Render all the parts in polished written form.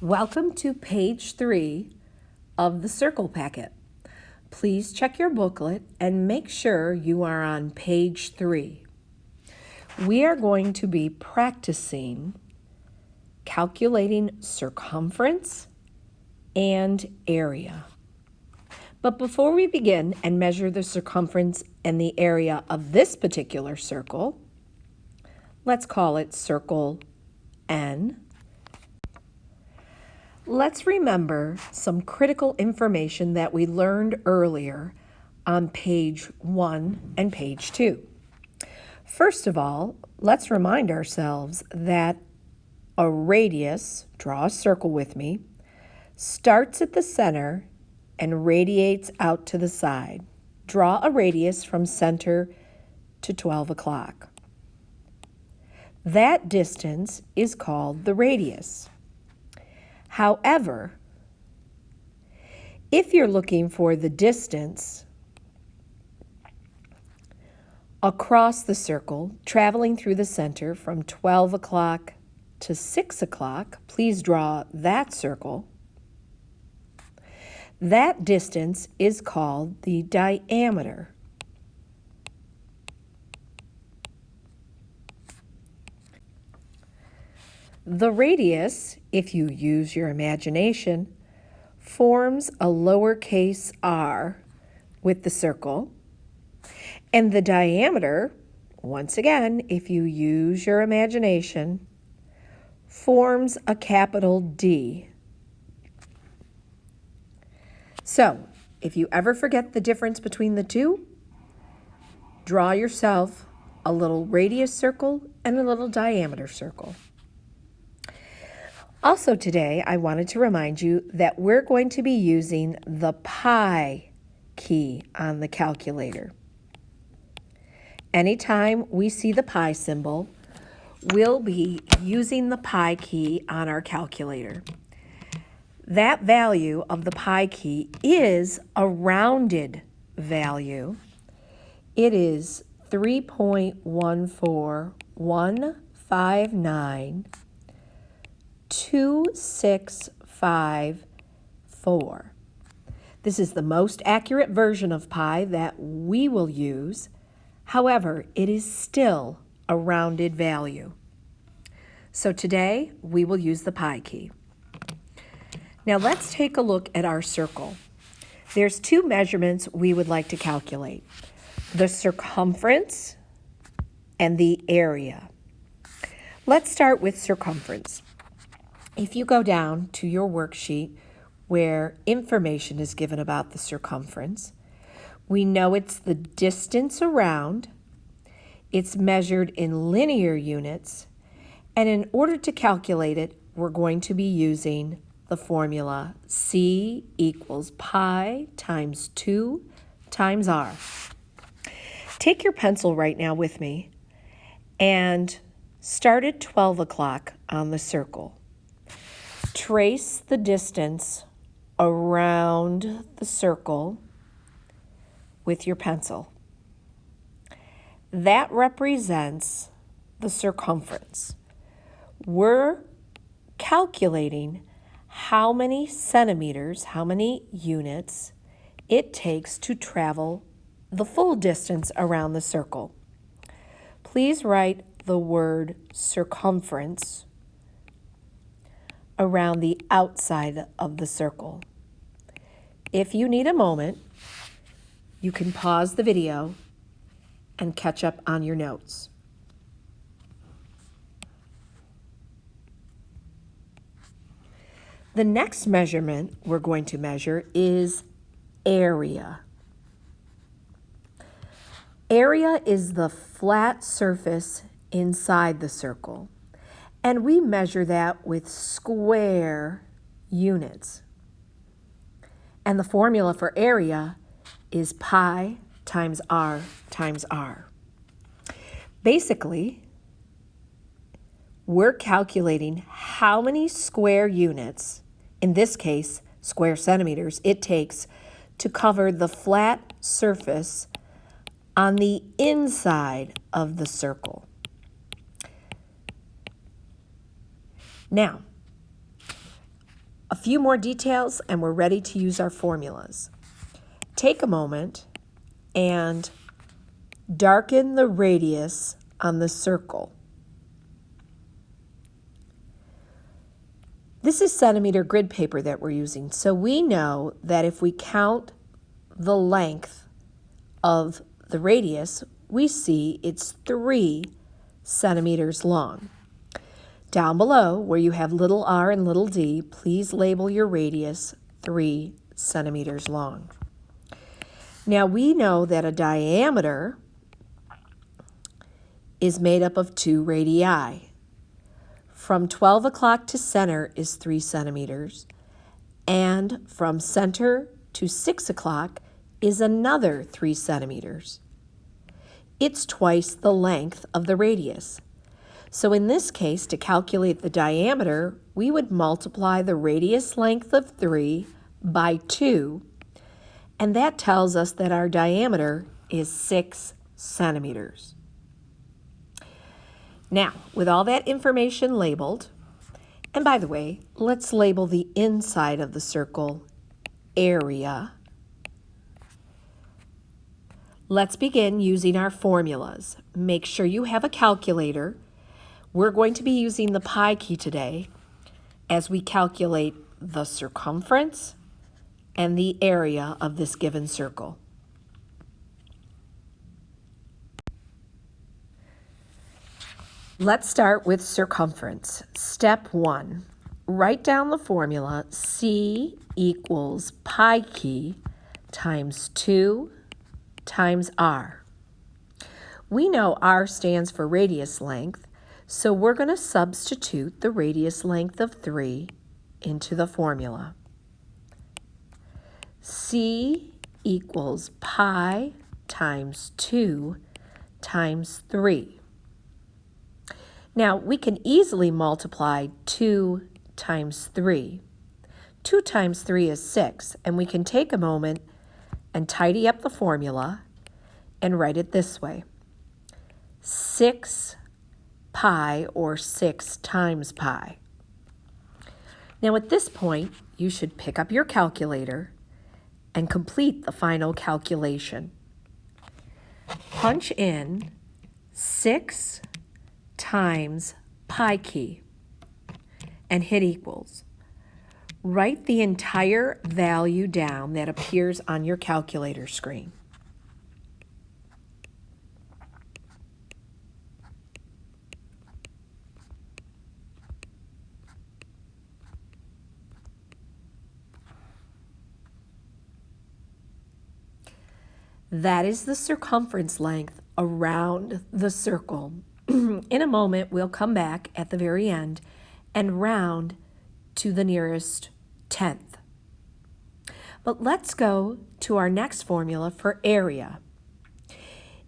Welcome to page 3 of the Circle Packet. Please check your booklet and make sure you are on page 3. We are going to be practicing calculating circumference and area. But before we begin and measure the circumference and the area of this particular circle, let's call it circle N. Let's remember some critical information that we learned earlier on page 1 and page 2. First of all, let's remind ourselves that a radius, draw a circle with me, starts at the center and radiates out to the side. Draw a radius from center to 12 o'clock. That distance is called the radius. However, if you're looking for the distance across the circle, traveling through the center from 12 o'clock to 6 o'clock, please draw that circle. That distance is called the diameter. The radius, if you use your imagination, forms a lowercase r with the circle, and the diameter, once again, if you use your imagination, forms a capital D. So, if you ever forget the difference between the two, draw yourself a little radius circle and a little diameter circle. Also today, I wanted to remind you that we're going to be using the pi key on the calculator. Anytime we see the pi symbol, we'll be using the pi key on our calculator. That value of the pi key is a rounded value. It is 3.141592654. This is the most accurate version of pi that we will use. However, it is still a rounded value. So today, we will use the pi key. Now let's take a look at our circle. There's two measurements we would like to calculate: the circumference and the area. Let's start with circumference. If you go down to your worksheet where information is given about the circumference, we know it's the distance around, it's measured in linear units, and in order to calculate it, we're going to be using the formula C equals pi times 2 times r. Take your pencil right now with me and start at 12 o'clock on the circle. Trace the distance around the circle with your pencil. That represents the circumference. We're calculating how many centimeters, how many units it takes to travel the full distance around the circle. Please write the word circumference around the outside of the circle. If you need a moment, you can pause the video and catch up on your notes. The next measurement we're going to measure is area. Area is the flat surface inside the circle, and we measure that with square units. And the formula for area is pi times r times r. Basically, we're calculating how many square units, in this case, square centimeters, it takes to cover the flat surface on the inside of the circle. Now, A few more details and we're ready to use our formulas. Take a moment and darken the radius on the circle. This is centimeter grid paper that we're using, so we know that if we count the length of the radius, we see it's 3 centimeters long. Down below, where you have little r and little d, please label your radius 3 centimeters long. Now we know that a diameter is made up of 2 radii. From 12 o'clock to center is 3 centimeters, and from center to 6 o'clock is another 3 centimeters. It's twice the length of the radius. So in this case, to calculate the diameter, we would multiply the radius length of 3 by 2, and that tells us that our diameter is 6 centimeters. Now, with all that information labeled, and by the way, let's label the inside of the circle area. Let's begin using our formulas. Make sure you have a calculator. We're going to be using the pi key today as we calculate the circumference and the area of this given circle. Let's start with circumference. Step 1, write down the formula C equals pi key times 2 times r. We know r stands for radius length, so we're going to substitute the radius length of 3 into the formula. C equals pi times 2 times 3. Now, we can easily multiply 2 times 3. 2 times 3 is 6, and we can take a moment and tidy up the formula and write it this way. 6 pi, or 6 times pi. Now, at this point, you should pick up your calculator and complete the final calculation. Punch in 6 times pi key and hit equals. Write the entire value down that appears on your calculator screen. That is the circumference length around the circle. In a moment, we'll come back at the very end and round to the nearest tenth. But let's go to our next formula for area.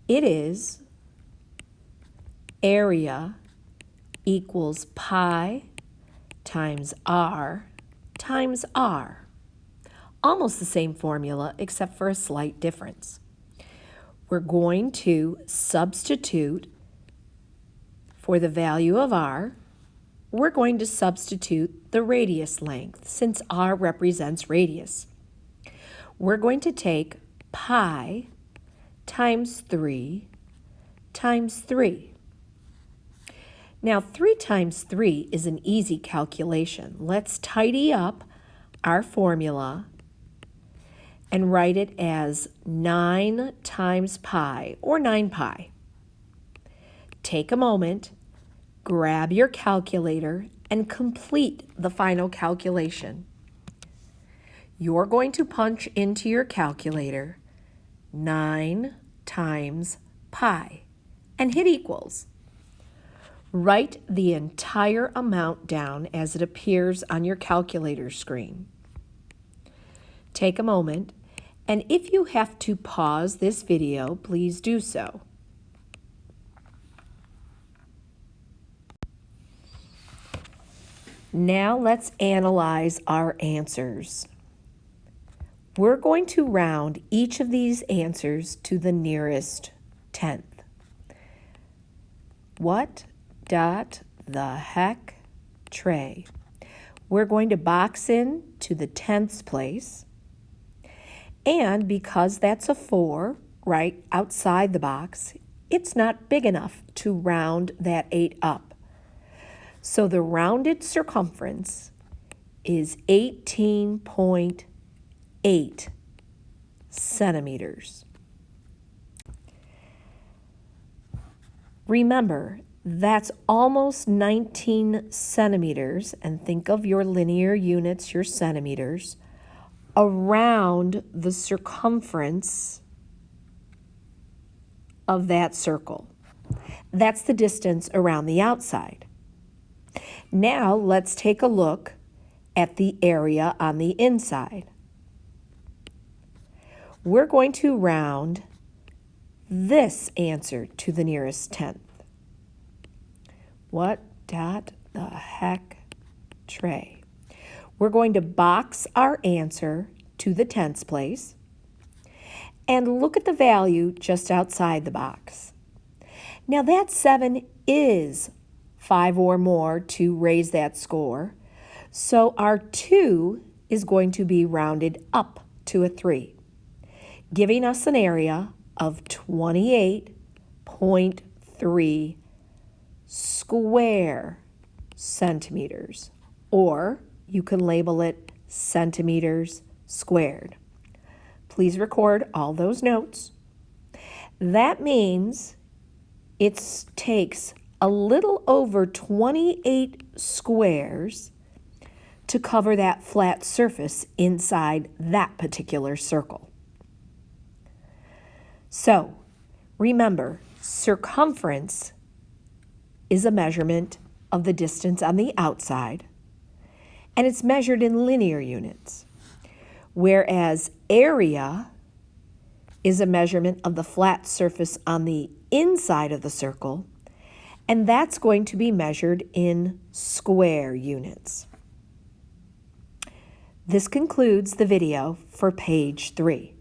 It is area equals pi times r times r. Almost the same formula, except for a slight difference. We're going to substitute for the value of r. We're going to substitute the radius length, since r represents radius. We're going to take pi times 3 times 3. Now, 3 times 3 is an easy calculation. Let's tidy up our formula and write it as 9 times pi, or 9 pi. Take a moment, grab your calculator, and complete the final calculation. You're going to punch into your calculator 9 times pi and hit equals. Write the entire amount down as it appears on your calculator screen. Take a moment, and if you have to pause this video, please do so. Now let's analyze our answers. We're going to round each of these answers to the nearest tenth. What the heck, Trey? we're going to box in to the tenths place. And because that's a 4 right outside the box, it's not big enough to round that 8 up. So the rounded circumference is 18.8 centimeters. Remember, that's almost 19 centimeters, and think of your linear units, your centimeters, around the circumference of that circle. That's the distance around the outside. Now let's take a look at the area on the inside. We're going to round this answer to the nearest tenth. What the heck, Trey? We're going to box our answer to the tenths place and look at the value just outside the box. Now that 7 is 5 or more to raise that score, so our 2 is going to be rounded up to a 3, giving us an area of 28.3 square centimeters, or you can label it centimeters squared. Please record all those notes. That means it takes a little over 28 squares to cover that flat surface inside that particular circle. So, remember, circumference is a measurement of the distance on the outside, and it's measured in linear units, whereas area is a measurement of the flat surface on the inside of the circle, and that's going to be measured in square units. This concludes the video for page 3.